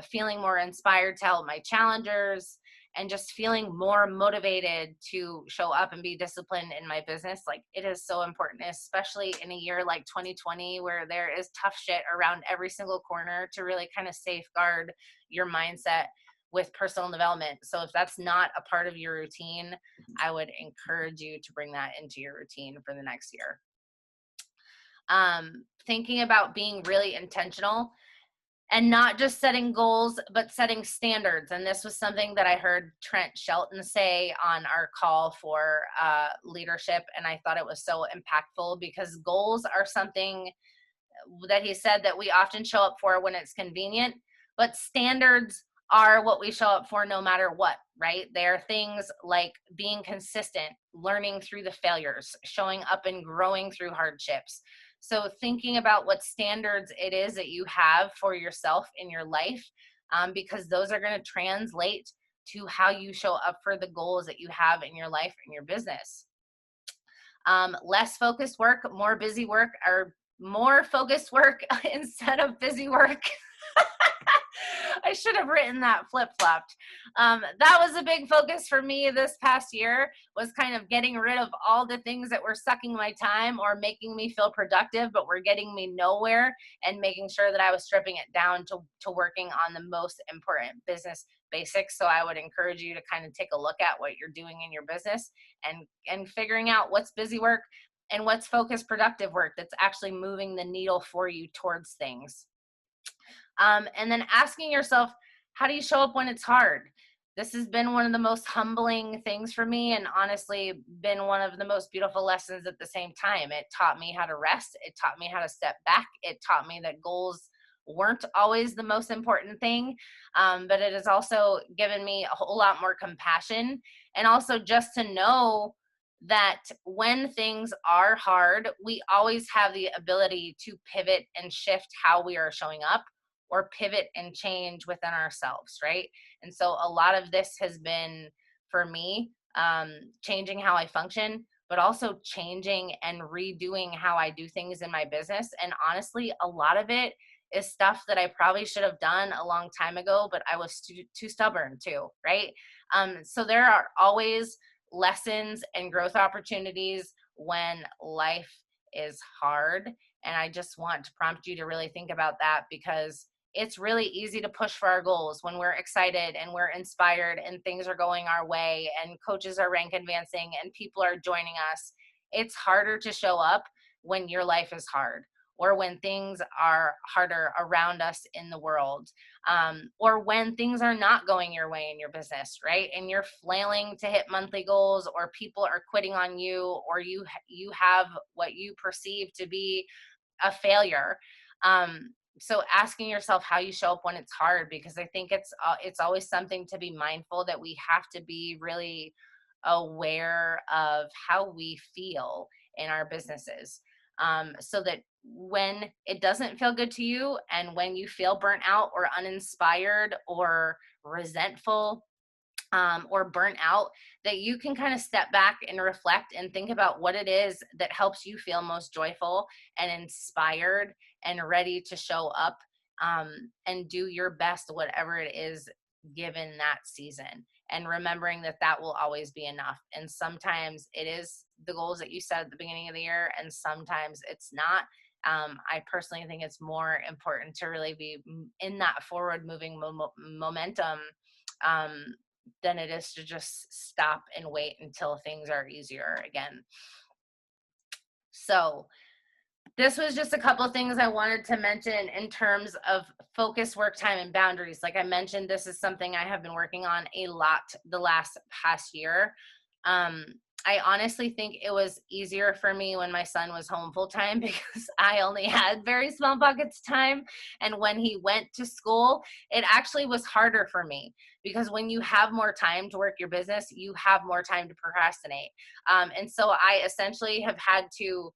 feeling more inspired to help my challengers, and just feeling more motivated to show up and be disciplined in my business. Like, it is so important, especially in a year like 2020, where there is tough shit around every single corner, to really kind of safeguard your mindset with personal development. So if that's not a part of your routine, I would encourage you to bring that into your routine for the next year. Thinking about being really intentional and not just setting goals, but setting standards. And this was something that I heard Trent Shelton say on our call for leadership. And I thought it was so impactful, because goals are something that he said that we often show up for when it's convenient, but standards are what we show up for no matter what, right? They are things like being consistent, learning through the failures, showing up and growing through hardships. So thinking about what standards it is that you have for yourself in your life, because those are going to translate to how you show up for the goals that you have in your life and your business. Less focused work, more busy work, or more focused work instead of busy work. I should have written that flip-flopped. That was a big focus for me this past year, was kind of getting rid of all the things that were sucking my time or making me feel productive, but were getting me nowhere, and making sure that I was stripping it down to working on the most important business basics. So I would encourage you to kind of take a look at what you're doing in your business, and figuring out what's busy work and what's focused productive work that's actually moving the needle for you towards things. And then asking yourself, how do you show up when it's hard? This has been one of the most humbling things for me, and honestly been one of the most beautiful lessons at the same time. It taught me how to rest. It taught me how to step back. It taught me that goals weren't always the most important thing, but it has also given me a whole lot more compassion, and also just to know that when things are hard, we always have the ability to pivot and shift how we are showing up, or pivot and change within ourselves, right? And so a lot of this has been, for me, changing how I function, but also changing and redoing how I do things in my business. And honestly, a lot of it is stuff that I probably should have done a long time ago, but I was too stubborn too, right? So there are always lessons and growth opportunities when life is hard. And I just want to prompt you to really think about that, because it's really easy to push for our goals when we're excited and we're inspired and things are going our way and coaches are rank advancing and people are joining us. It's harder to show up when your life is hard, or when things are harder around us in the world, or when things are not going your way in your business, right? And you're flailing to hit monthly goals, or people are quitting on you, or you have what you perceive to be a failure. So asking yourself how you show up when it's hard, because I think it's always something to be mindful that we have to be really aware of how we feel in our businesses, so that when it doesn't feel good to you and when you feel burnt out or uninspired or resentful, or burnt out, that you can kind of step back and reflect and think about what it is that helps you feel most joyful and inspired and ready to show up, and do your best, whatever it is given that season. And remembering that that will always be enough. And sometimes it is the goals that you set at the beginning of the year, and sometimes it's not. I personally think it's more important to really be in that forward moving momentum, um, than it is to just stop and wait until things are easier again. So this was just a couple of things I wanted to mention in terms of focus, work time, and boundaries. Like I mentioned, this is something I have been working on a lot the last past year. I honestly think it was easier for me when my son was home full time because I only had very small pockets of time. And when he went to school, it actually was harder for me because when you have more time to work your business, you have more time to procrastinate. And so I essentially have had to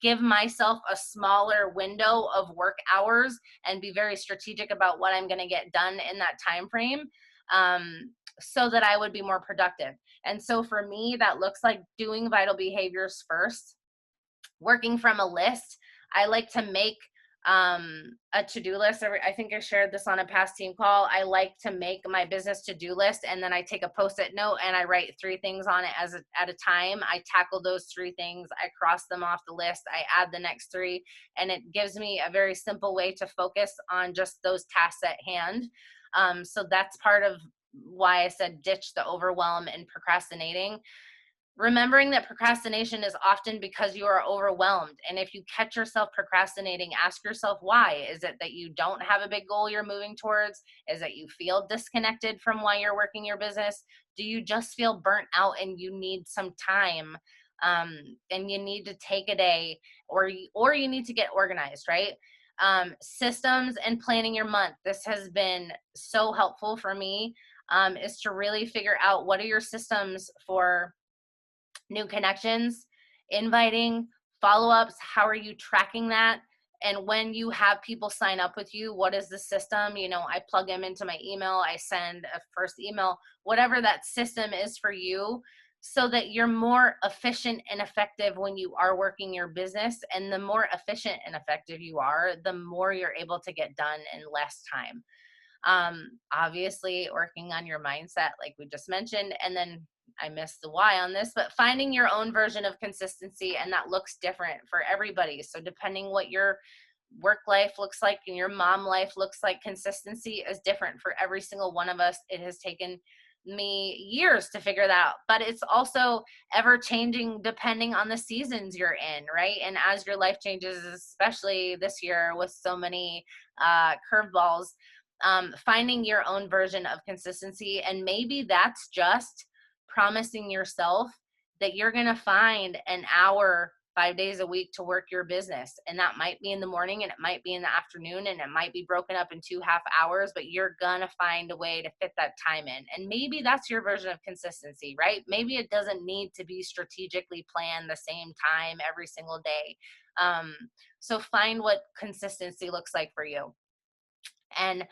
give myself a smaller window of work hours and be very strategic about what I'm going to get done in that time frame, so that I would be more productive. And so for me, that looks like doing vital behaviors first, working from a list. I like to make a to-do list. I think I shared this on a past team call. I like to make my business to-do list, and then I take a post-it note and I write 3 things on it at a time. I tackle those 3 things. I cross them off the list. I add the next 3, and it gives me a very simple way to focus on just those tasks at hand. So that's part of why I said ditch the overwhelm and procrastinating. Remembering that procrastination is often because you are overwhelmed. And if you catch yourself procrastinating, ask yourself why. Is it that you don't have a big goal you're moving towards? Is it you feel disconnected from why you're working your business? Do you just feel burnt out and you need some time? And you need to take a day, or you need to get organized, right? Systems and planning your month. This has been so helpful for me, is to really figure out what are your systems for new connections, inviting, follow-ups, how are you tracking that? And when you have people sign up with you, what is the system? I plug them into my email, I send a first email, whatever that system is for you, so that you're more efficient and effective when you are working your business. And the more efficient and effective you are, the more you're able to get done in less time. Obviously working on your mindset, like we just mentioned, and then I missed the why on this, but finding your own version of consistency, and that looks different for everybody. So depending what your work life looks like and your mom life looks like, consistency is different for every single one of us. It has taken me years to figure that out, but it's also ever changing depending on the seasons you're in, right? And as your life changes, especially this year with so many curveballs, finding your own version of consistency. And maybe that's just promising yourself that you're going to find an hour 5 days a week to work your business. And that might be in the morning, and it might be in the afternoon, and it might be broken up in 2 half hours, but you're going to find a way to fit that time in. And maybe that's your version of consistency, right? Maybe it doesn't need to be strategically planned the same time every single day. So find what consistency looks like for you. And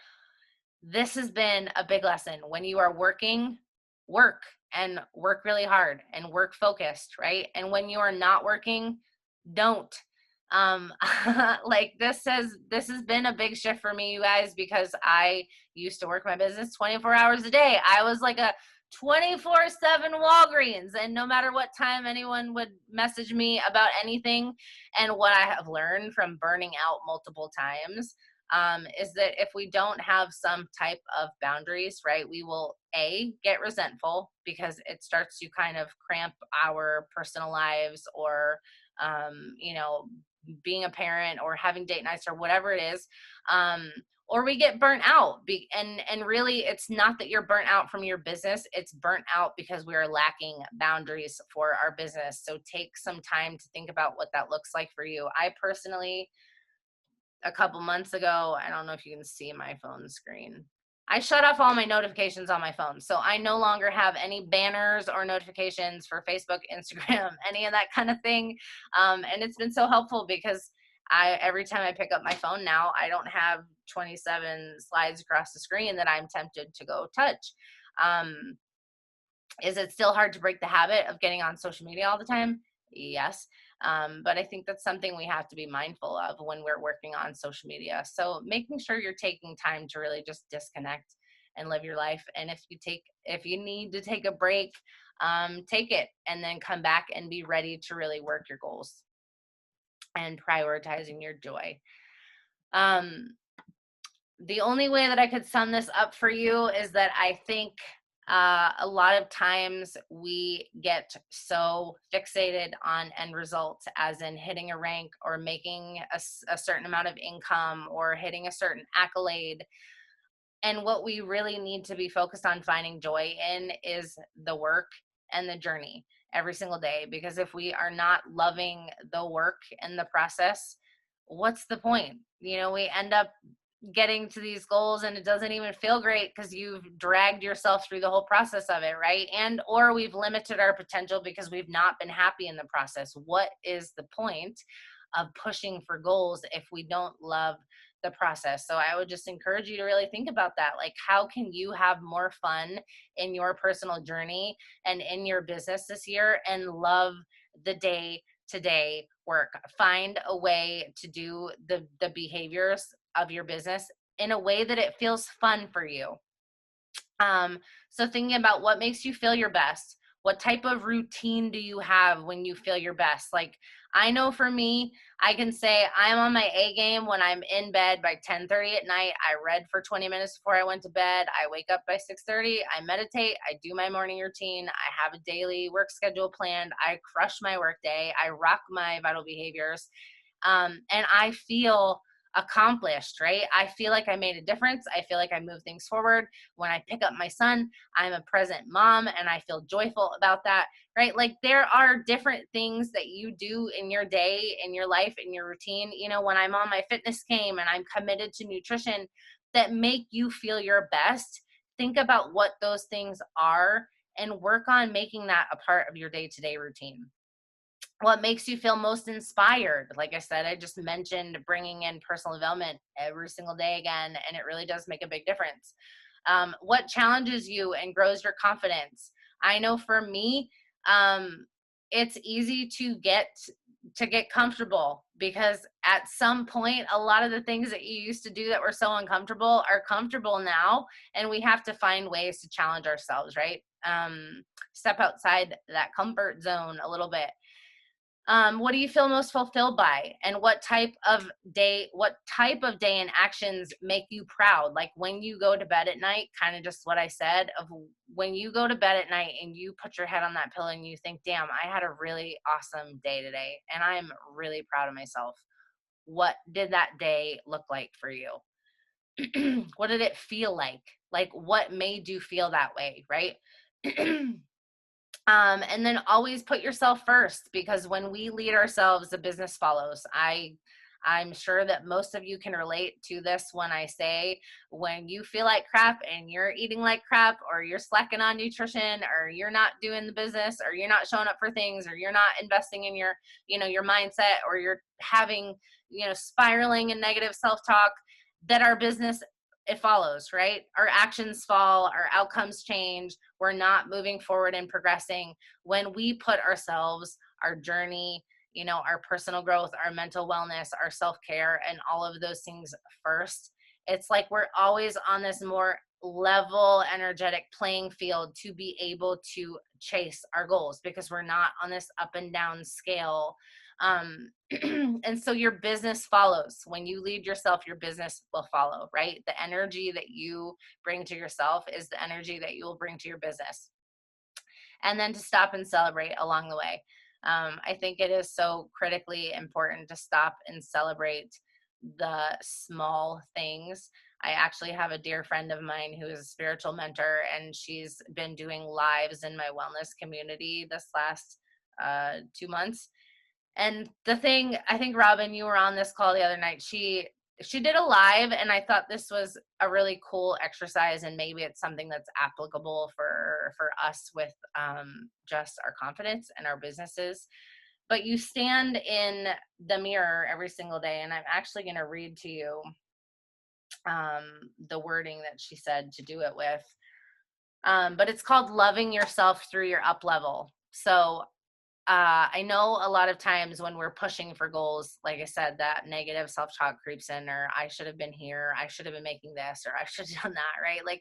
this has been a big lesson. When you are working, work, and work really hard and work focused, right? And when you are not working, don't. Like this has been a big shift for me, you guys, because I used to work my business 24 hours a day. I was like a 24/7 Walgreens, and no matter what time anyone would message me about anything. And what I have learned from burning out multiple times, is that if we don't have some type of boundaries, right, we will get resentful because it starts to kind of cramp our personal lives, or being a parent or having date nights or whatever it is, or we get burnt out. And really, it's not that you're burnt out from your business, it's burnt out because we are lacking boundaries for our business. So take some time to think about what that looks like for you. I personally, a couple months ago, I don't know if you can see my phone screen. I shut off all my notifications on my phone. So I no longer have any banners or notifications for Facebook, Instagram, any of that kind of thing. And it's been so helpful because every time I pick up my phone now, I don't have 27 slides across the screen that I'm tempted to go touch. Is it still hard to break the habit of getting on social media all the time? Yes. But I think that's something we have to be mindful of when we're working on social media. So making sure you're taking time to really just disconnect and live your life. And if you need to take a break, take it and then come back and be ready to really work your goals and prioritizing your joy. The only way that I could sum this up for you is that I think a lot of times we get so fixated on end results, as in hitting a rank or making a certain amount of income or hitting a certain accolade. And what we really need to be focused on finding joy in is the work and the journey every single day. Because if we are not loving the work and the process, what's the point? You know, we end up getting to these goals and it doesn't even feel great because you've dragged yourself through the whole process of it, right? And or we've limited our potential because we've not been happy in the process. What is the point of pushing for goals if we don't love the process? So I would just encourage you to really think about that. Like, how can you have more fun in your personal journey and in your business this year and love the day to day work? Find a way to do the behaviors of your business in a way that it feels fun for you. So thinking about what makes you feel your best. What type of routine do you have when you feel your best? Like, I know for me, I can say I'm on my A game when I'm in bed by 10:30 at night. I read for 20 minutes before I went to bed. I wake up by 6:30. I meditate. I do my morning routine. I have a daily work schedule planned. I crush my work day. I rock my vital behaviors. And I feel accomplished, right? I feel like I made a difference. I feel like I moved things forward. When I pick up my son, I'm a present mom and I feel joyful about that, right? Like, there are different things that you do in your day, in your life, in your routine. You know, when I'm on my fitness game and I'm committed to nutrition that make you feel your best, think about what those things are and work on making that a part of your day-to-day routine. What makes you feel most inspired? Like I said, I just mentioned bringing in personal development every single day again, and it really does make a big difference. What challenges you and grows your confidence? I know for me, it's easy to get comfortable, because at some point a lot of the things that you used to do that were so uncomfortable are comfortable now, and we have to find ways to challenge ourselves, right? Step outside that comfort zone a little bit. What do you feel most fulfilled by? And what type of day and actions make you proud? Like, when you go to bed at night, kind of just what I said, of when you go to bed at night and you put your head on that pillow and you think, damn, I had a really awesome day today and I'm really proud of myself. What did that day look like for you? What did it feel like? Like, what made you feel that way, right? And then always put yourself first, because when we lead ourselves, the business follows. I'm sure that most of you can relate to this when I say, when you feel like crap and you're eating like crap, or you're slacking on nutrition, or you're not doing the business, or you're not showing up for things, or you're not investing in your mindset, or you're having, spiraling and negative self-talk, that our business, it follows, right? Our actions fall, our outcomes change. We're not moving forward and progressing when we put ourselves, our journey, our personal growth, our mental wellness, our self-care, and all of those things first. It's like we're always on this more level, energetic playing field to be able to chase our goals, because we're not on this up and down scale. And so your business follows. When you lead yourself, your business will follow, right? The energy that you bring to yourself is the energy that you will bring to your business. And then to stop and celebrate along the way. I think it is so critically important to stop and celebrate the small things. I actually have a dear friend of mine who is a spiritual mentor, and she's been doing lives in my wellness community this last 2 months. And the thing, I think, Robin, you were on this call the other night. She she did a live, and I thought this was a really cool exercise, and maybe it's something that's applicable for us with just our confidence and our businesses. But you stand in the mirror every single day, and I'm actually going to read to you the wording that she said to do it with. But it's called loving yourself through your up level. So I know a lot of times when we're pushing for goals, like I said, that negative self-talk creeps in, or I should have been here, I should have been making this, or I should have done that, right? Like,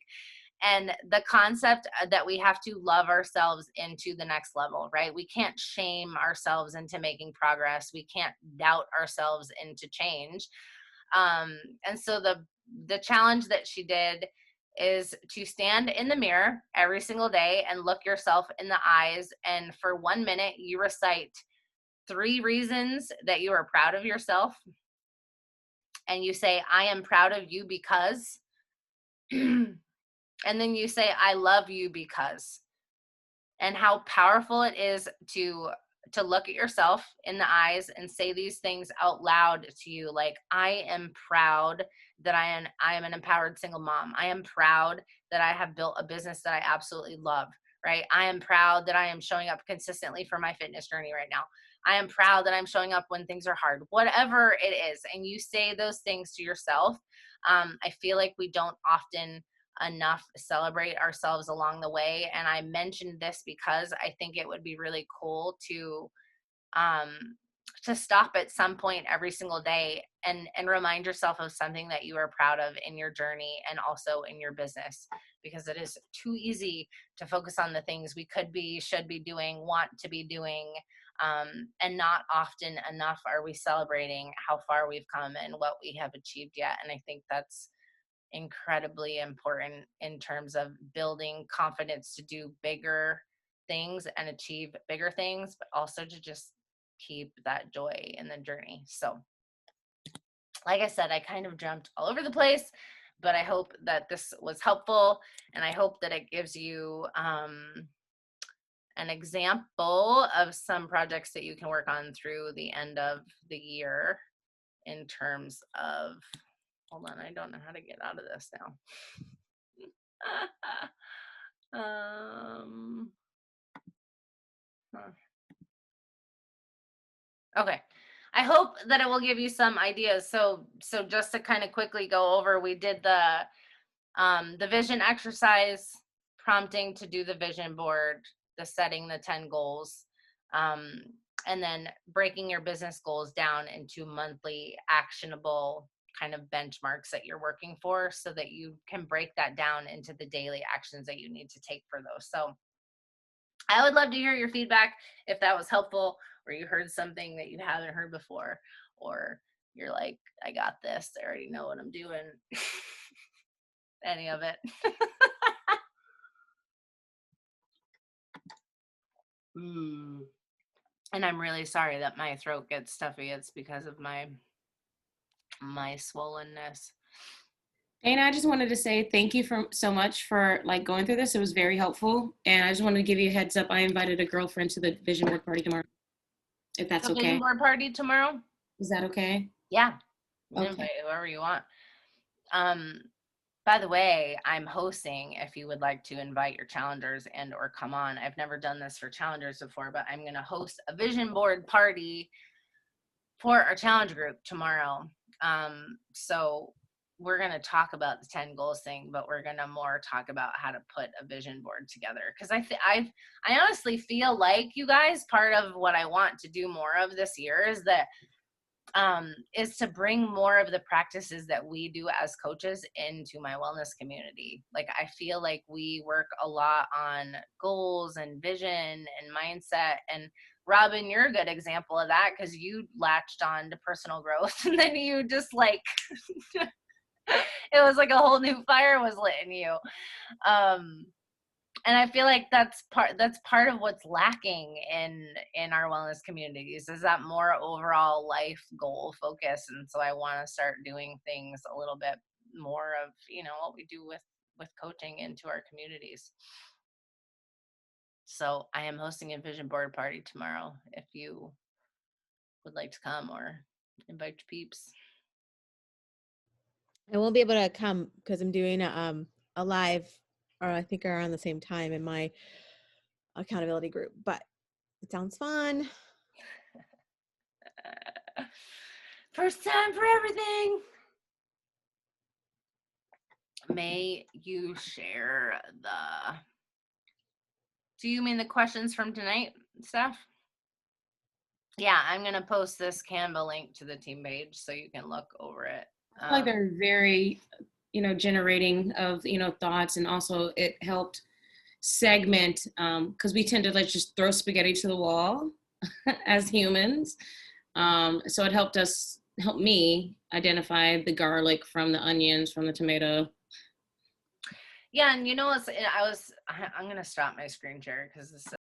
and the concept that we have to love ourselves into the next level, right? We can't shame ourselves into making progress. We can't doubt ourselves into change. Um, and so the challenge that she did is to stand in the mirror every single day and look yourself in the eyes. And for 1 minute, you recite 3 reasons that you are proud of yourself. And you say, I am proud of you because, and then you say, I love you because. And how powerful it is to look at yourself in the eyes and say these things out loud to you, like, I am proud that I am an empowered single mom. I am proud that I have built a business that I absolutely love, right? I am proud that I am showing up consistently for my fitness journey right now. I am proud that I'm showing up when things are hard, whatever it is. And you say those things to yourself. I feel like we don't often enough celebrate ourselves along the way. And I mentioned this because I think it would be really cool um to stop at some point every single day and remind yourself of something that you are proud of in your journey and also in your business, because it is too easy to focus on the things we could be, should be doing, want to be doing, and not often enough are we celebrating how far we've come and what we have achieved yet. And I think that's incredibly important in terms of building confidence to do bigger things and achieve bigger things, but also to just keep that joy in the journey. So, like I said, I kind of jumped all over the place, but I hope that this was helpful, and I hope that it gives you an example of some projects that you can work on through the end of the year in terms of, hold on, I don't know how to get out of this now. um, huh. Okay. I hope that it will give you some ideas. So just to kind of quickly go over, we did the vision exercise, prompting to do the vision board, the setting the 10 goals, um, and then breaking your business goals down into monthly actionable kind of benchmarks that you're working for, so that you can break that down into the daily actions that you need to take for those. So I would love to hear your feedback if that was helpful, or you heard something that you haven't heard before, or you're like, I got this, I already know what I'm doing. Any of it. And I'm really sorry that my throat gets stuffy. It's because of my swollenness. Dana, I just wanted to say thank you so much for like going through this. It was very helpful. And I just wanted to give you a heads up. I invited a girlfriend to the vision board party tomorrow, if that's So vision okay. board party tomorrow? Is that okay? Yeah. You Okay. invite whoever you want. By the way, I'm hosting, if you would like to invite your challengers and or come on. I've never done this for challengers before, but I'm going to host a vision board party for our challenge group tomorrow. So we're going to talk about the 10 goals thing, but we're going to more talk about how to put a vision board together. Because I honestly feel like, you guys, part of what I want to do more of this year is to bring more of the practices that we do as coaches into my wellness community. Like, I feel like we work a lot on goals and vision and mindset. And Robin, you're a good example of that, because you latched on to personal growth and then you just like, it was like a whole new fire was lit in you. And I feel like that's part of what's lacking in our wellness communities, is that more overall life goal focus. And so I want to start doing things a little bit more of, what we do with coaching into our communities. So I am hosting a vision board party tomorrow, if you would like to come or invite your peeps. I won't be able to come because I'm doing a live, or I think around the same time in my accountability group. But it sounds fun. First time for everything. May you share do you mean the questions from tonight, Steph? Yeah, I'm going to post this Canva link to the team page so you can look over it. I feel like they're very, generating of, thoughts, and also it helped segment, because we tend to just throw spaghetti to the wall as humans. So it helped me identify the garlic from the onions, from the tomato. Yeah, and I'm going to stop my screen share because this